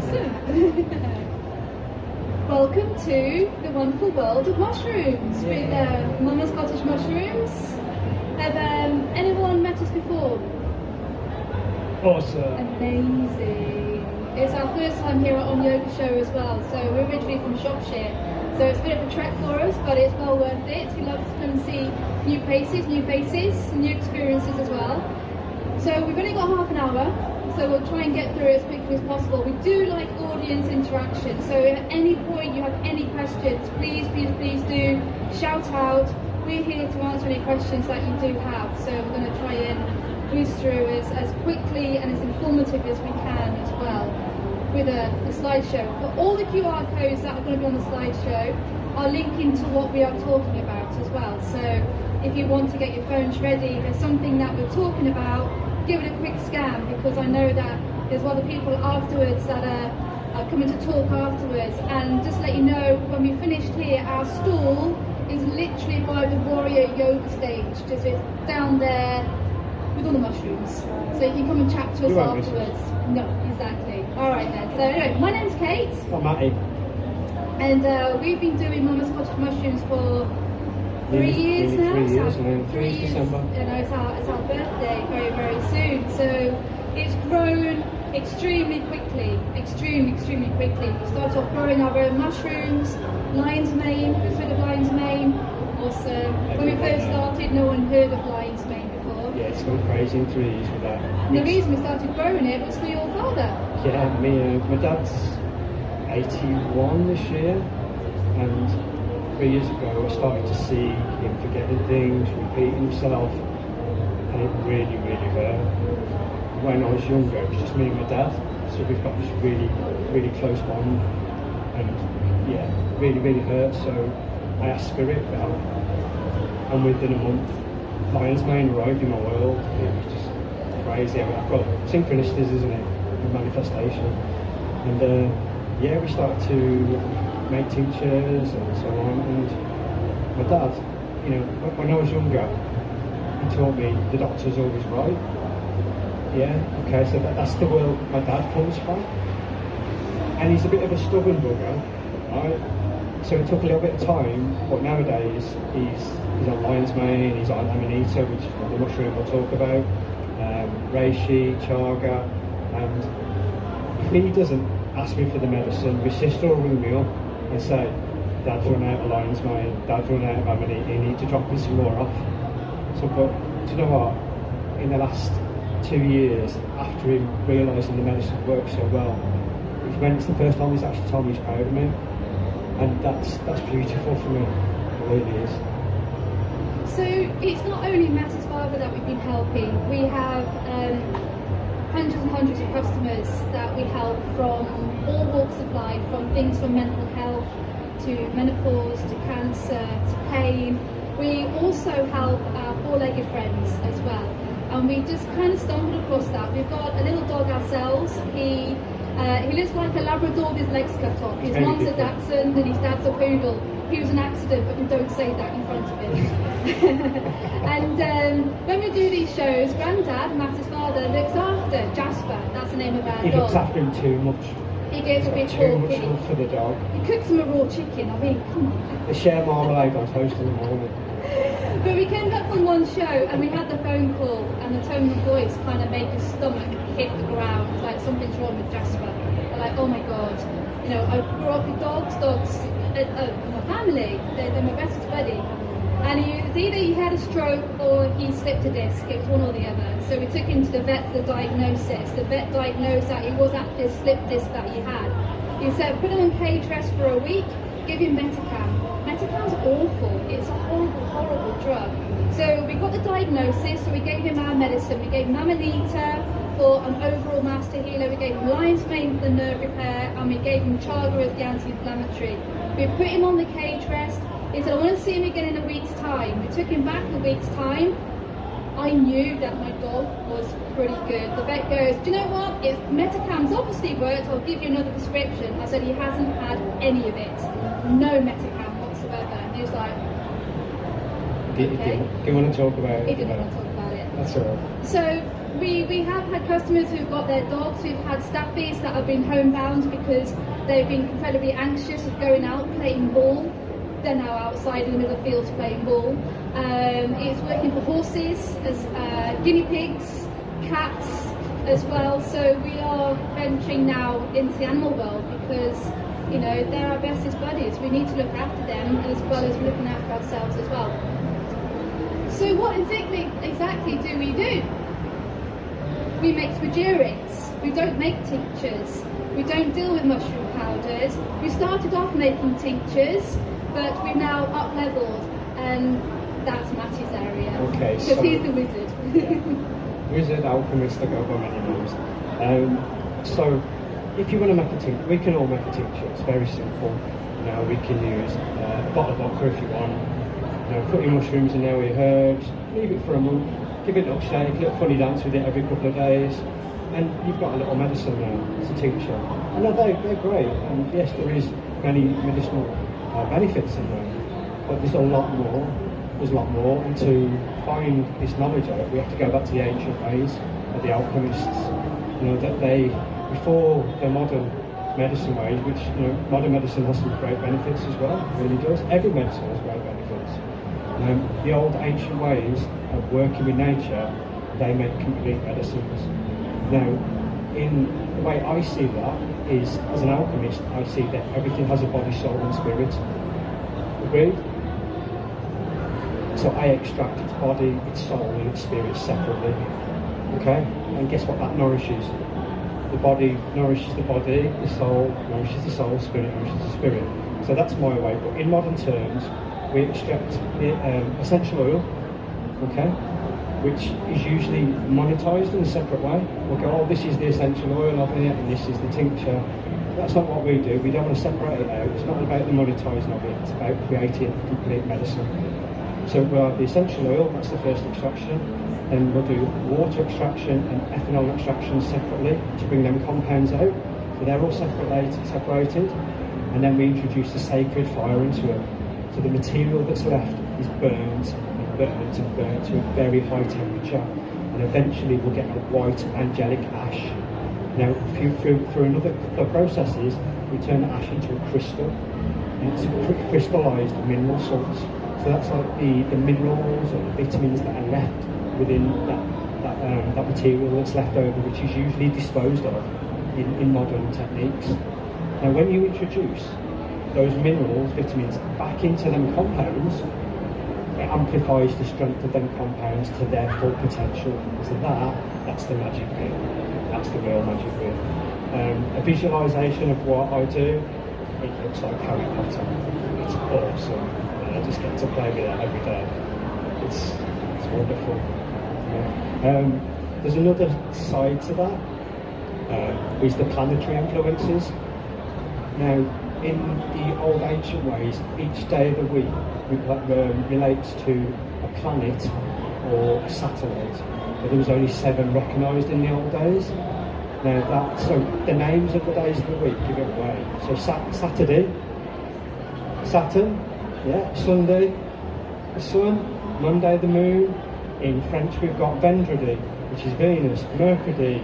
Awesome. Welcome to the wonderful world of mushrooms with Mama's Cottage Mushrooms. Have anyone met us before? Awesome. Amazing. It's our first time here on Yoga Show as well. So we're originally from Shropshire. So it's a bit of a trek for us, but it's well worth it. We love to come and see new places, new faces, new experiences as well. So we've only got half an hour. So we'll try and get through it as quickly as possible. We do like audience interaction, so if at any point you have any questions, please do shout out. We're here to answer any questions that you do have, so we're going to try and whiz through as quickly and as informative as we can as well with a slideshow. But all the QR codes that are going to be on the slideshow are linking to what we are talking about as well. So if you want to get your phones ready, if there's something that we're talking about, give it a quick scan, because I know that there's other people afterwards that are coming to talk afterwards. And just let you know, when we finished here, our stall is literally by the Warrior Yoga stage, just down there with all the mushrooms. So you can come and chat to us afterwards. No, exactly. All right then. So anyway, my name's Kate. I'm Matty. And we've been doing Mama's Cottage Mushrooms for 3 years now. 3 years, and then 3 years December. You know, it's our birthday very, very soon. So it's grown extremely quickly. Extremely quickly. We started off growing our own mushrooms, lion's mane, got rid of lion's mane. Awesome. When we first started, no one heard of lion's mane before. Yeah, it's gone crazy in 3 years with that. And the reason we started growing it was for your father. Yeah, my dad's 81 this year, and 3 years ago I started to see him forgetting things, repeating himself, and it really hurt. When I was younger, it was just me and my dad, so we've got this really close bond, and yeah, really hurt. So I asked Spirit for help, and within a month, lion's mane arrived in my world. It was just crazy. I've got synchronicities, isn't it, and manifestation, and yeah, we started to make tinctures and so on. And my dad, you know, when I was younger, he taught me the doctor's always right. Yeah, okay, so that's the world my dad comes from. And he's a bit of a stubborn bugger, right? So it took a little bit of time, but nowadays he's on lion's mane, he's on amanita, which is the mushroom we'll talk about, reishi, chaga, and if he doesn't ask me for the medicine, my sister will ring me up and say, Dad's run out of lion's mane, Dad's run out of amanita, you need to drop me some more off. So, but do you know what? In the last 2 years, after him realising the medicine works so well, it's the first time he's actually told me he's proud of me, and that's beautiful for me. It really is. So it's not only Matt's father that we've been helping. We have hundreds and hundreds of customers that we help from all walks of life, from things from mental health to menopause to cancer to pain. We also help our four-legged friends as well, and we just kind of stumbled across that. We've got a little dog ourselves. He looks like a Labrador with his legs cut off. His mom's a Dachshund and his dad's a poodle. He was an accident, but we don't say that in front of him. And when we do these shows, Grandad, Matt's father, looks after Jasper. That's the name of our dog. He looks after him too much. He gets a bit too much talky. love for the dog. He cooks him a raw chicken. I mean, come on. They share marmalade on toast in the morning. But we came back from one show and we had the phone call, and the tone of voice kind of made his stomach hit the ground, like something's wrong with Jasper. We're like, oh my god, you know, I grew up with dogs, my family, they're my best buddy. And either he had a stroke or he slipped a disc, it was one or the other. So we took him to the vet for the diagnosis. The vet diagnosed that it was actually a slip disc that he had. He said, put him on cage rest for a week, give him Metacam. Metacam's awful, it's a horrible drug. So we got the diagnosis, so we gave him our medicine. We gave him Amanita for an overall master healer, we gave him lion's mane for the nerve repair, and we gave him chaga as the anti-inflammatory. We put him on the cage rest. He said, I want to see him again in a week's time. We took him back a week's time. I knew that my dog was pretty good. The vet goes, do you know what? If Metacam's obviously worked, I'll give you another prescription. I said, he hasn't had any of it. No Metacam whatsoever. And he was like, okay. Do you want to talk about it? He didn't want to talk about it. That's all right. So we have had customers who've got their dogs who've had staffies that have been homebound because they've been incredibly anxious of going out playing ball. They're now outside in the middle of the fields playing ball. It's working for horses, as guinea pigs, cats as well. So we are venturing now into the animal world because, you know, they're our bestest buddies. We need to look after them as well as looking after ourselves as well. So what exactly do we do? We make spagyrics. We don't make tinctures. We don't deal with mushroom powders. We started off making tinctures, but we've now up-leveled, and that's Matty's area. Okay, because he's the wizard. Wizard, alchemist, I go by many names. So, if you want to make a tincture, we can all make a tincture. It's very simple. You know, we can use a bottle of vodka if you want. You know, put your mushrooms in there with your herbs. Leave it for a month. Give it a little shake, a little funny dance with it every couple of days, and you've got a little medicine now. It's a tincture. And they're great. And yes, there is many medicinal benefits in them, but there's a lot more. There's a lot more, and to find this knowledge of it, we have to go back to the ancient ways of the alchemists. You know, that they, before the modern medicine ways, which, you know, modern medicine has some great benefits as well, it really does. Every medicine has great benefits. The old ancient ways of working with nature, they make complete medicines. Now, in the way I see that is, as an alchemist, I see that everything has a body, soul and spirit. Agreed? So I extract its body, its soul and its spirit separately. Okay? And guess what that nourishes? The body nourishes the body, the soul nourishes the soul, spirit nourishes the spirit. So that's my way. But in modern terms, we extract the essential oil, okay, which is usually monetized in a separate way. We'll go, oh, this is the essential oil of it, and this is the tincture. That's not what we do. We don't want to separate it out. It's not about the monetizing of it. It's about creating complete medicine. So we'll have the essential oil, that's the first extraction, and we'll do water extraction and ethanol extraction separately to bring them compounds out. So they're all separated, and then we introduce the sacred fire into it. So the material that's left is burnt and burnt and burnt to a very high temperature, and eventually we'll get a white angelic ash. Now, through another couple of processes, we turn the ash into a crystal, and it's crystallized mineral salts. So that's like the minerals or the vitamins that are left within that material that's left over, which is usually disposed of in modern techniques. Now, when you introduce those minerals, vitamins, back into them compounds, it amplifies the strength of them compounds to their full potential. So that's the magic bit. That's the real magic bit. A visualization of what I do, it looks like Harry Potter. It's awesome. And I just get to play with it every day. It's wonderful. Yeah. There's another side to that, is the planetary influences. Now, in the old ancient ways, each day of the week relates to a planet or a satellite. But there was only 7 recognised in the old days. Now so the names of the days of the week give it away. So Saturday, Saturn, yeah, Sunday, the sun, Monday the moon. In French we've got Vendredi, which is Venus, Mercury,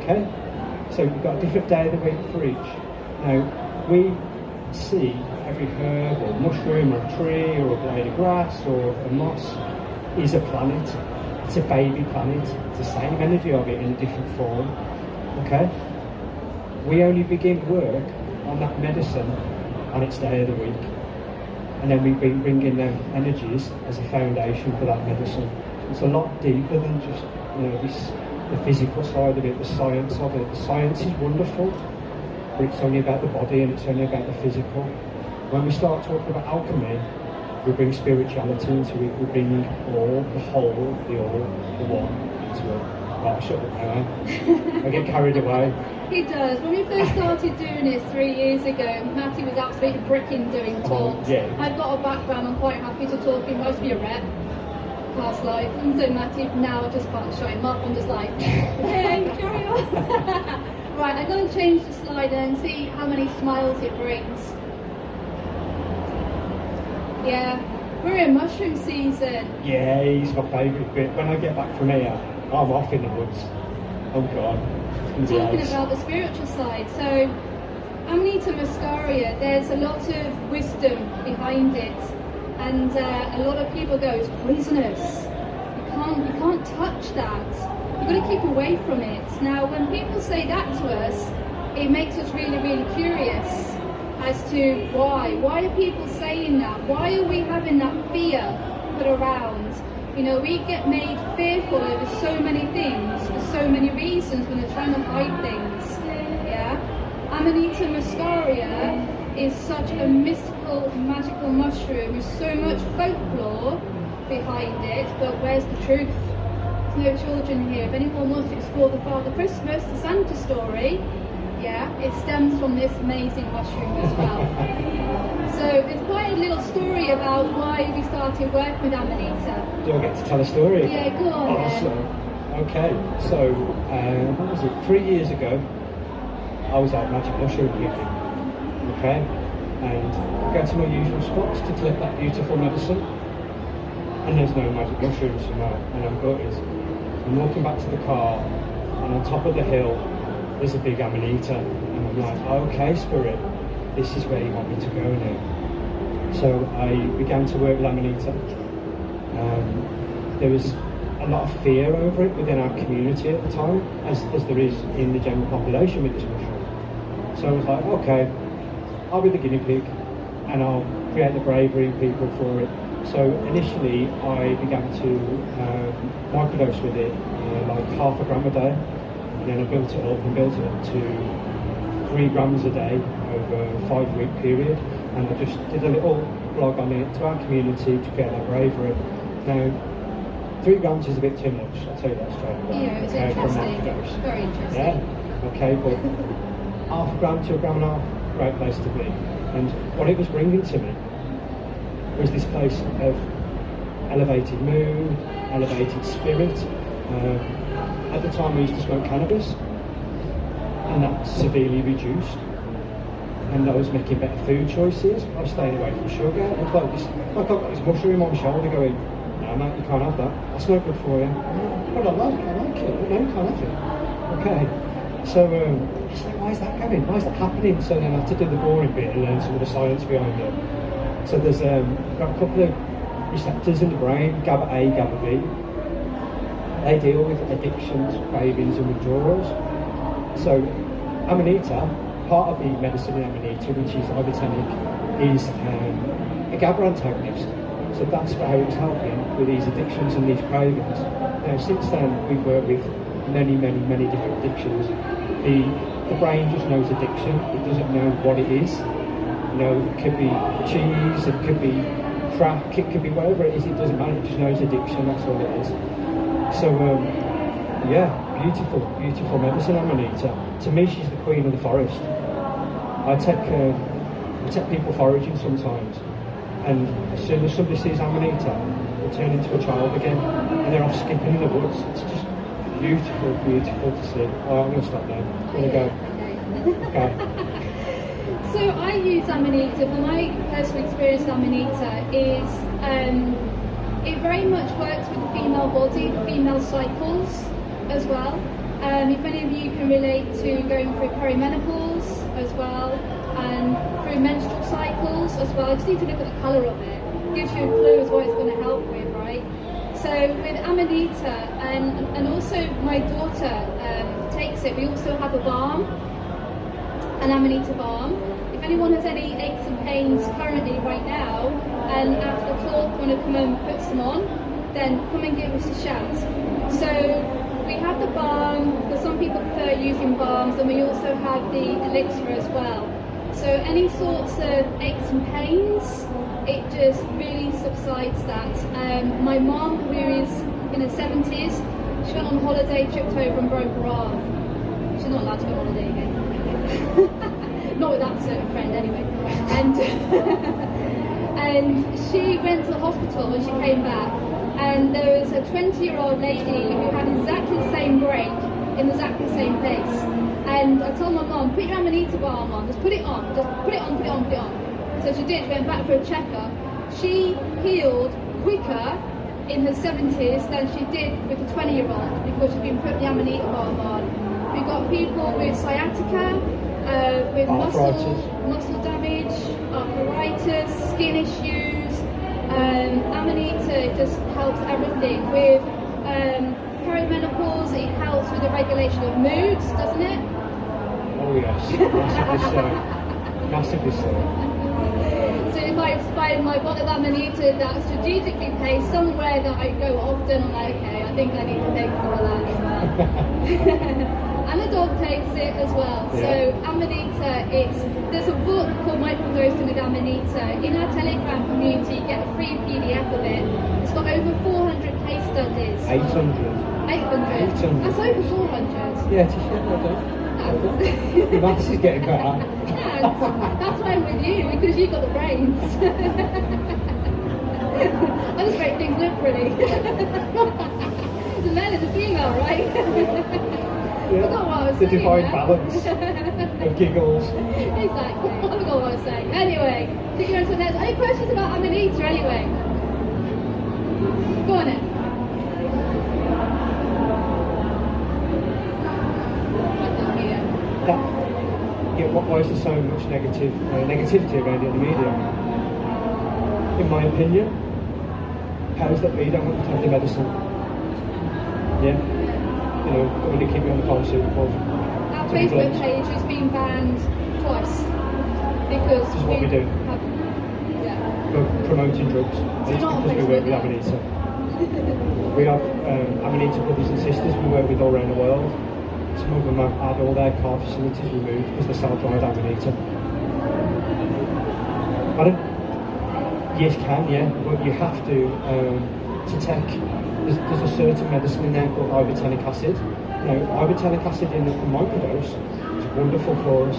okay? So we've got a different day of the week for each. Now, we see every herb or mushroom or a tree or a blade of grass or a moss is a planet. It's a baby planet. It's the same energy of it in a different form. Okay? We only begin work on that medicine on its day of the week. And then we bring in them energies as a foundation for that medicine. It's a lot deeper than just, you know, the physical side of it, the science of it. The science is wonderful, but it's only about the body and it's only about the physical. When we start talking about alchemy, we bring spirituality into it, we bring all, the whole, the all, the one into it. Right, shut up now, I get carried away. He does. When we first started doing this 3 years ago, Matty was absolutely bricking doing talks. Yeah. I've got a background, I'm quite happy to talk in. I used to be a rep, past life, and so Matty now I just can't show him up. I'm just like, hey, carry on. Right, I'm going to change the slide and see how many smiles it brings. Yeah, we're in mushroom season. Yeah, he's my favourite bit. When I get back from here, I'm off in the woods. Oh God. It's gonna be Talking ace. about the spiritual side, so Amanita muscaria, there's a lot of wisdom behind it, and a lot of people go, it's poisonous. You can't touch that. You've got to keep away from it. Now, when people say that to us, it makes us really, really curious as to why. Why are people saying that? Why are we having that fear put around? You know, we get made fearful over so many things for so many reasons when they're trying to hide things. Yeah. Amanita muscaria is such a mystical, magical mushroom with so much folklore behind it, but where's the truth? There's no children here. If anyone wants to explore the Father Christmas, the Santa story, yeah, it stems from this amazing mushroom as well. So there's quite a little story about why we started working with Amanita. Do I get to tell a story? Yeah, go on then. Awesome. Okay, so what was it? 3 years ago, I was out magic mushroom picking. Okay, and I go to my usual spots to collect that beautiful medicine, and there's no magic mushrooms from there, and I'm gutted. I'm walking back to the car, and on top of the hill, there's a big Amanita, and I'm like, okay, Spirit, this is where you want me to go now. So I began to work with Amanita. There was a lot of fear over it within our community at the time, as there is in the general population with this mushroom. So I was like, okay, I'll be the guinea pig, and I'll create the bravery in people for it. So initially I began to microdose with it, like half a gram a day. And then I built it up to 3 grams a day over a 5-week period, and I just did a little blog on it to our community to get that bravery. Now, 3 grams is a bit too much, I'll tell you that straight away. Yeah, it's for a interesting. microdose. Very interesting. Yeah, okay, but half a gram to a gram and a half, great place to be. And what it was bringing to me was this place of elevated mood, elevated spirit. At the time I used to smoke cannabis, and that severely reduced, and I was making better food choices. I was staying away from sugar. It was like this, like I've got this mushroom on my shoulder going, no mate, you can't have that, that's no good for you. But I like it, but no, you can't have it. Okay, so I said, why is that going? Why is that happening? So then I had to do the boring bit and learn some of the science behind it. So there's got a couple of receptors in the brain, GABA A, GABA B. They deal with addictions, cravings and withdrawals. So Amanita, part of the medicine in Amanita, which is ibotenic, is a GABA antagonist. So that's how it's helping with these addictions and these cravings. Now since then we've worked with many different addictions. The brain just knows addiction, it doesn't know what it is. You know, it could be cheese, it could be crack, it could be whatever it is, it doesn't matter, it just knows addiction, that's all it is. So, yeah, beautiful medicine, Amanita. To me, she's the queen of the forest. I take people foraging sometimes, and as soon as somebody sees Amanita, they turn into a child again, and they're off skipping in the woods. It's just beautiful to see. Oh, I'm going to stop now. I'm going to go. Okay. So I use Amanita, for my personal experience with Amanita is it very much works with the female body, the female cycles as well. If any of you can relate to going through perimenopause as well, and through menstrual cycles as well, I just need to look at the colour of it. It gives you a clue as what it's going to help with, right? So with Amanita, and also my daughter takes it, we also have a balm, an Amanita balm. If anyone has any aches and pains currently right now, and after the talk want to come and put some on, then come and give us a shout. So we have the balm, because some people prefer using balms, and we also have the elixir as well. So any sorts of aches and pains, it just really subsides that. My mom, who is in her 70s, she went on holiday, tripped over and broke her arm. She's not allowed to go on holiday again. Not with that certain friend anyway. And she went to the hospital when she came back, and there was a 20-year-old lady who had exactly the same break in exactly the same place. And I told my mum, put your Amanita balm on, just put it on, put it on. So she did, she went back for a checkup. She healed quicker in her 70s than she did with a 20-year-old because she's been putting the Amanita balm on. We've got people with sciatica, with muscle damage, arthritis, skin issues. Amanita just helps everything. With perimenopause, it helps with the regulation of moods, doesn't it? Oh yes, massively so. Massively so. So if I find my bottle of Amanita that's strategically placed somewhere that I go often, I'm like, okay, I think I need to take some of that as well. And the dog takes it as well. Yeah. So Amanita, there's a book called Microdosing with Amanita. In our Telegram community, you get a free PDF of it. It's got over 400 case studies. 800. 800. That's over 400. Yeah, it's a shit, well done. Your maths is getting better. Yeah, that's why I'm with you, because you've got the brains. I just make things look pretty. The male and the female, right? Yeah, what I was the saying, divine yeah? balance of giggles. Exactly. I forgot what I was saying. Anyway, to go on to the next. Any questions about Amanita anyway? Go on then. Why is there so much negativity around it in the media? In my opinion, powers that be don't want you to have the medicine. Yeah? You know, don't want to keep you on the pharmaceuticals. Our Facebook page has been banned twice because this is what we do. We're promoting drugs. It's because we work with Amanita. We have Amanita brothers and sisters we work with all around the world. Some of them have had all their car facilities removed because they sell dried Amanita. Pardon? Yes, can, yeah. But you have to take. There's a certain medicine in there called ibotenic acid. Now, ibotenic acid in a microdose is wonderful for us.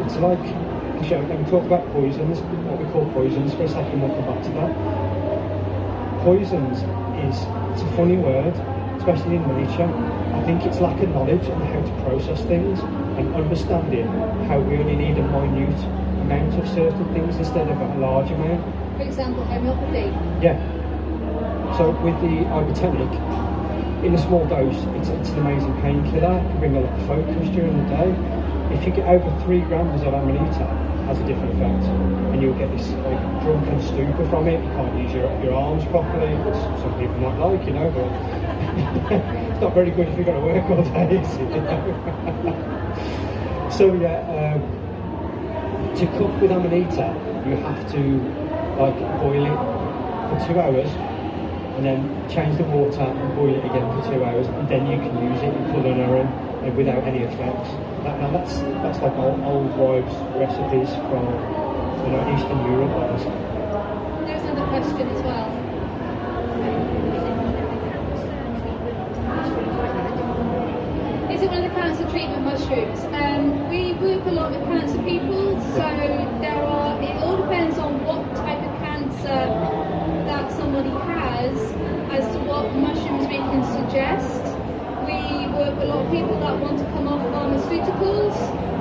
It's like, actually, let me talk about poisons, what we call poisons for a second, we'll come back to that. Poisons it's a funny word, especially in nature. I think it's lack of knowledge on how to process things and understanding how we only need a minute amount of certain things instead of a large amount. For example, homeopathy. Yeah. So with the ibotenic, in a small dose, it's an amazing painkiller. It can bring a lot of focus during the day. If you get over 3 grams of Amanita, it has a different effect, and you'll get this like drunken stupor from it. You can't use your arms properly, which some people might like, you know, but it's not very good if you've got to work all day, is it, you know? So yeah, to cook with Amanita, you have to like boil it for 2 hours. And then change the water and boil it again for 2 hours, and then you can use it in culinary and without any effects. That's like old wives' recipes from Eastern Europe. There's another question as well. Is it one of the cancer treatment mushrooms? We work a lot with cancer people, so it all depends on what type of cancer that somebody has as to what mushrooms we can suggest. We work with a lot of people that want to come off pharmaceuticals,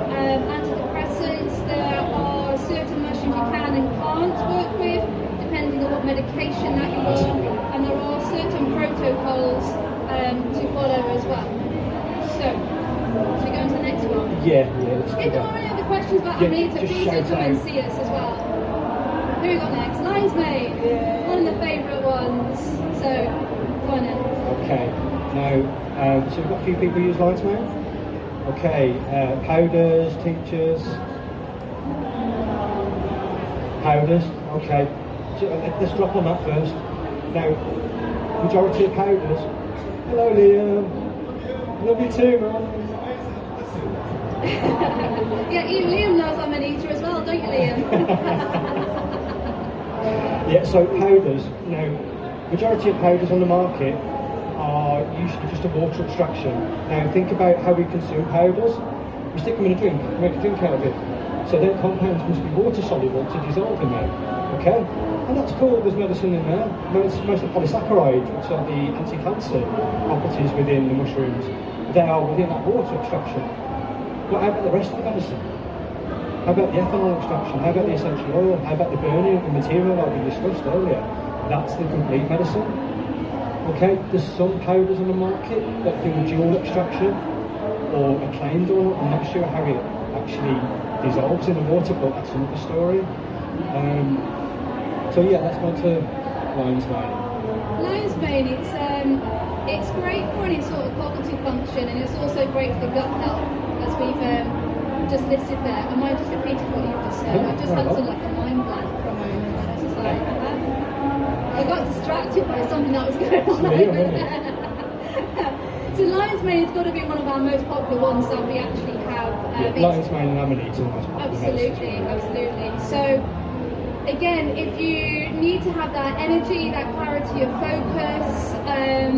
antidepressants. There are certain mushrooms you can and can't work with depending on what medication that you're on, and there are certain protocols to follow as well. So, should we go on to the next one? Yeah, let's do If there that. are any other questions about Amanita, please do come and see us as well. Who we got next? Lion's Mane. Yeah. One of the favourite ones. So, go on then. Okay, now, so we've got a few people who use lion's mane. Okay, powders, tinctures. Powders, okay. So let's drop on that first. Now, majority of powders. Hello Liam. Love you too, man. Yeah, Liam knows Amanita as well, don't you, Liam? Yeah, so powders. Now, majority of powders on the market are usually just a water extraction. Now, think about how we consume powders. We stick them in a drink, make a drink out of it. So their compounds must be water soluble to dissolve in there. Okay? And that's cool, there's medicine in there. Mostly polysaccharides, which are the anti-cancer properties within the mushrooms. They are within that water extraction. But how about the rest of the medicine? How about the ethanol extraction? How about the essential oil? How about the burning of the material like we discussed earlier? that's the complete medicine. Okay, there's some powders on the market that do a dual extraction or a plain oil. I'm not sure how it actually dissolves in the water, but that's another story. So yeah, let's go to lion's mane. Lion's mane, it's great for any sort of cognitive function, and it's also great for the gut health, as we've just listed there. I might just repeated what you've just said. I just had sort of like a mind blank for a moment, and I was just like, I got distracted by something that was going on over there. So lion's mane has got to be one of our most popular ones that we actually have. Lion's mane and amanita are most popular. Absolutely. So again, if you need to have that energy, that clarity of focus,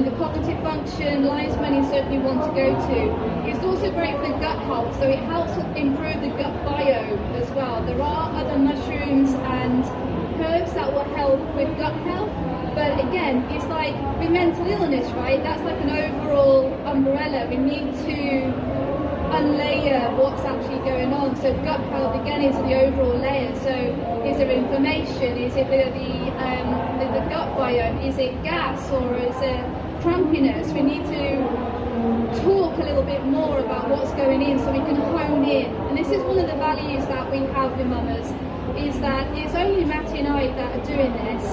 the cognitive function, lion's mane is certainly one to go to. It's also great for gut health, so it helps improve the gut biome as well. There are other mushrooms and herbs that will help with gut health, but again, it's like with mental illness, right? That's like an overall umbrella. We need to unlayer what's actually going on. So gut health again is the overall layer. So is there inflammation? Is it the gut biome? Is it gas, or is it crampiness? We need to talk a little bit more about what's going in so we can hone in. And this is one of the values that we have with Mamas, is that it's only Matty and I that are doing this.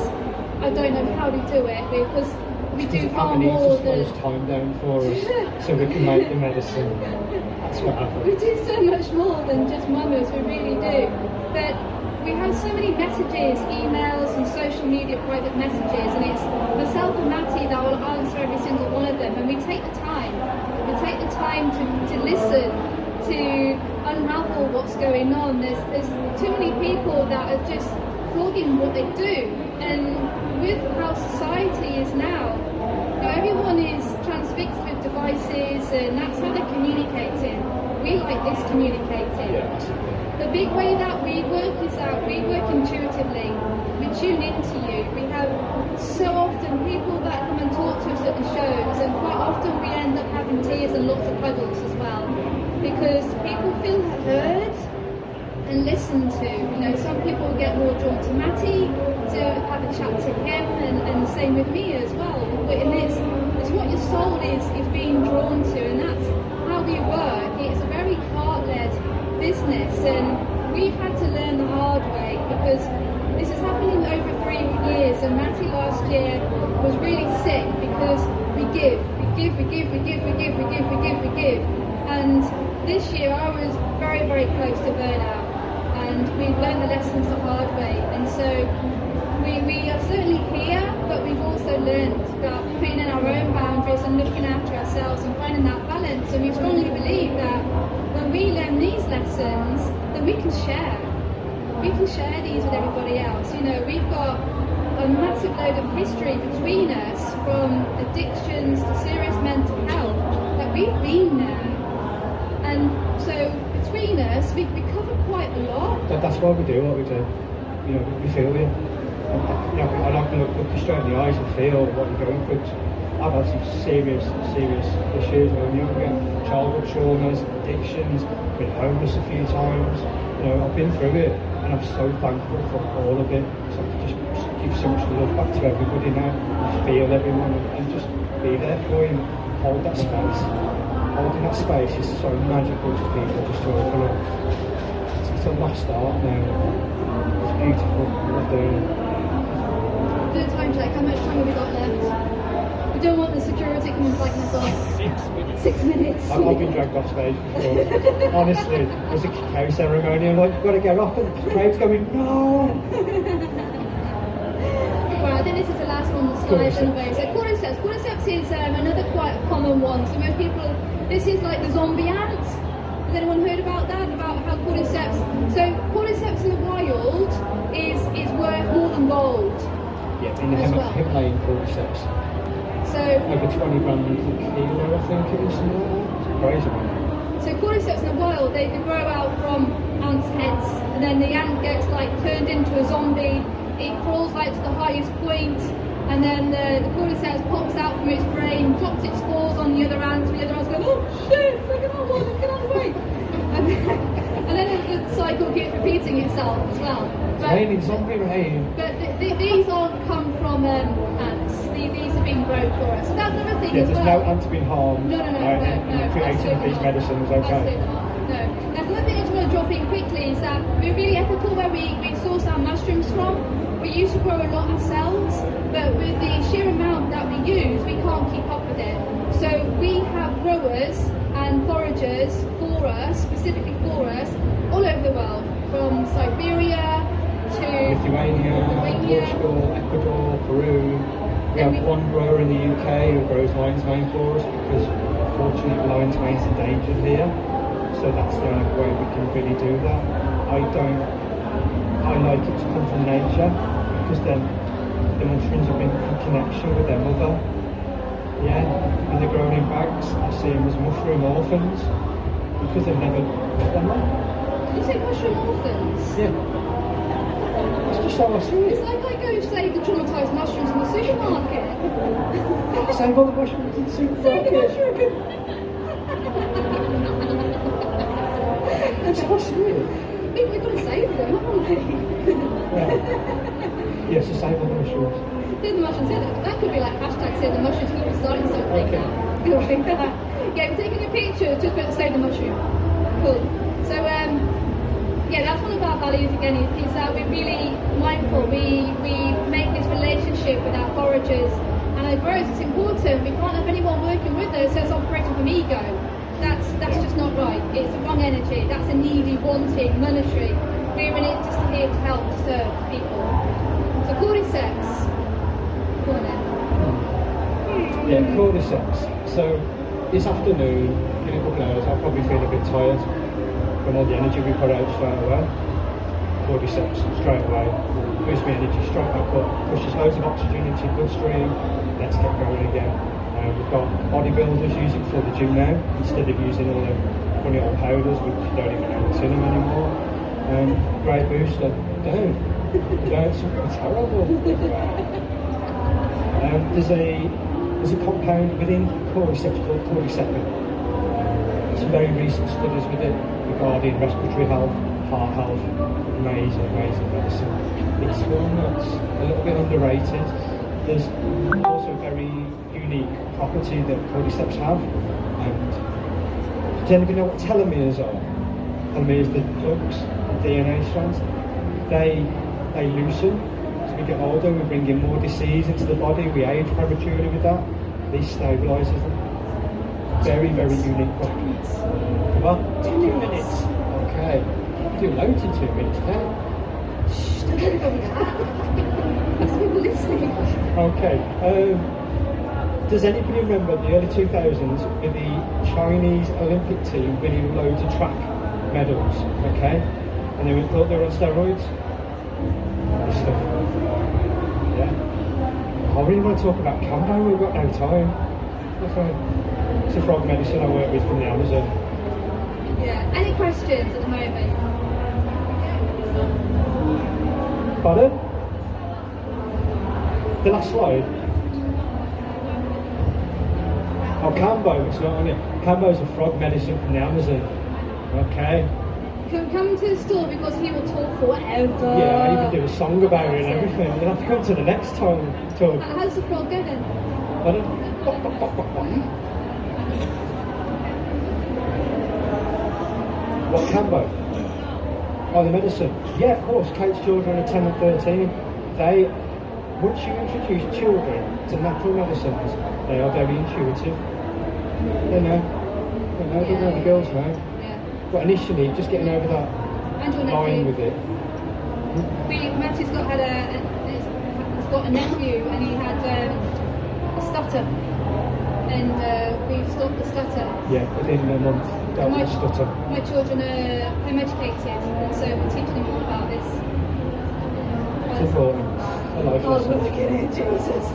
I don't know how we do it, because we do far more than... slows time down for us so we can make the medicine. That's what happens. We do so much more than just Mamas, we really do. But we have so many messages, emails and social media private messages, and it's myself and Matty that will answer every single one of them, and we take the time. We take the time to listen, to unravel what's going on. There's too many people that are just flogging what they do, and with how society is now, everyone is transfixed with devices, and that's how they're communicating. We like this communicating. The big way that we work is that we work intuitively. We tune into you. We have so often people that come and talk to us at the shows, and quite often we end up having tears and lots of cuddles as well, because people feel heard and listened to. Some people get more drawn to Matty to have a chat to him, and the same with me as well. And it's what your soul is being drawn to, and that's how we work. It's a very heart-led business, and we've had to learn the hard way, because this is happening over 3 years, and Matty last year was really sick because we give, and this year I was very, very close to burnout, and we've learned the lessons the hard way, and so we are certainly here, but we've also learned about putting in our own boundaries and looking after ourselves and finding that balance. And we strongly believe that when we learn these lessons, then we can share. We can share these with everybody else. We've got a massive load of history between us, from addictions to serious mental health, that we've been there. And so between us, we cover quite a lot. That's why we do what we do. We feel you. I like to look you straight in the eyes and feel what you're going through. I've had some serious issues when you're younger, childhood traumas, addictions, been homeless a few times. I've been through it, and I'm so thankful for all of it. So I can just give so much love back to everybody now, and feel everyone, and just be there for you, and hold that space. Holding that space is so magical for people just to open up. It's a lost art now. It's beautiful. I love doing it. Do a time check. How much time have we got left? We don't want the security coming flagging us off. 6 minutes. 6 minutes. I've been dragged off stage before. Honestly, there's a cacao ceremony. I'm like, you've got to get off, and the crowd's going, no. Right, I think this is the last one on the slides anyway. So cordyceps is another quite common one. So most people, this is like the zombie ant. Has anyone heard about that? About how cordyceps? So cordyceps in the wild is worth more than gold. Yeah, in the Himalayan cordyceps. So over 20 grams a kilo, I think it is. It's a crazy one. So cordyceps in the wild, they grow out from ants' heads, and then the ant gets like turned into a zombie. It crawls like to the highest point, and then the cordyceps pops out from its brain, drops its spores on the other ants. The other ants go, oh shit, look at that one, get out of the way. And then the cycle keeps repeating itself as well. But, Raining, zombie rain. but these aren't come from ants. These have been grown for us. So that's another thing Yeah, as there's well. no ants being harmed No, in the creating of these medicines, okay? Absolutely not. No. That's another thing I just want to drop in quickly is that we're really ethical where we source our mushrooms from. We used to grow a lot ourselves, but with the sheer amount that we use, we can't keep up with it. So we have growers and foragers for us, specifically for us, all over the world, from Siberia to Lithuania, Portugal, Ecuador, Peru. We have one grower in the UK who grows lion's mane for us because unfortunately lion's mane's endangered here. So that's the only way we can really do that. I like it to come from nature because then the mushrooms have been in connection with their mother. Yeah, when they're grown in bags, I see them as mushroom orphans because they've never got them up. Did you say mushroom orphans? Yeah. That's just how I see It's it. like I go save the traumatised mushrooms in the supermarket. Save all the mushrooms in the Save the supermarket. mushroom. That's how I see it. We've got to save them, haven't we? Yeah. Yes, to save all the mushrooms. Save the mushrooms. That could be like hashtag save the mushrooms. We'll be starting something. Okay. Yeah, we're taking a picture just about save the mushroom. Cool. So yeah, that's one of our values again is that we're really mindful. We make this relationship with our foragers and our growers. It's important. We can't have anyone working with us that's operating from ego. That's just not right. It's the wrong energy. That's a needy, wanting, monetary. We're in it just here to help, to serve people. So cordyceps. Go on then. Yeah, cordyceps. So this afternoon, in a couple of hours, I'll probably feel a bit tired from all the energy we put out straight away. Cordyceps straight away. Boosts my energy straight back up, pushes loads of oxygen into your bloodstream. Let's get going again. We've got bodybuilders use it for the gym now instead of using all the funny old powders which you don't even know what's in them anymore. Great booster. Don't, something terrible. There's a compound within cordyceps called cordycepin. Some very recent studies with it regarding respiratory health, heart health. Amazing medicine. It's one that's a little bit underrated. There's also a very unique property that cordyceps have. And does anybody know what telomeres are? Telomeres, the plugs, DNA strands. They loosen. As we get older, we bring in more disease into the body. We age prematurely with that. This stabilises them. Very unique property. Well, 2 minutes. Okay. Do loads in 2 minutes, okay? Shh, don't worry about that. There's people listening. Okay. Does anybody remember the early 2000s with the Chinese Olympic team winning loads of track medals? Okay, and they thought they were on steroids. This stuff. Yeah. I really want to talk about Cambo. We've got no time. Okay. It's a frog medicine I work with from the Amazon. Yeah. Any questions at the moment? Pardon? The last slide. Oh, Cambo, it's not on it. Cambo's a frog medicine from the Amazon. Okay. Come to the store because he will talk forever. Yeah, I even do a song about it and everything. You'll have to come to the next time talk. How's the frog go then? Pardon? What, Cambo? Oh, the medicine. Yeah, of course. Kate's children are 10 and 13. Once you introduce children to natural medicines, they are very intuitive. They know the girls know. Yeah. But initially, just getting over that And your line nephew. with it. Matthew's got a nephew and he had a stutter. And we've stopped the stutter. Yeah, within a month, that My- was stutter. My children are home educated, and so we're teaching them all about this. It's important. A life Oh, lesson. look at it, Jesus.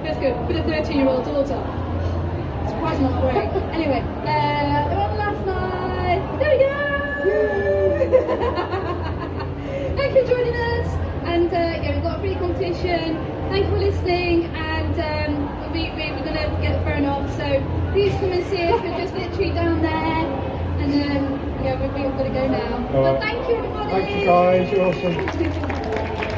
That's good. For the 13-year-old daughter. Surprising not great. Anyway, we're on the last slide. There we go! Thank you for joining us. And yeah, we've got a free competition. Thank you for listening. And we're going to get the phone off. So please come and see us. We're just literally down there. And yeah, we've got to go now. All But right. thank you, everybody. Thank you guys, you're awesome.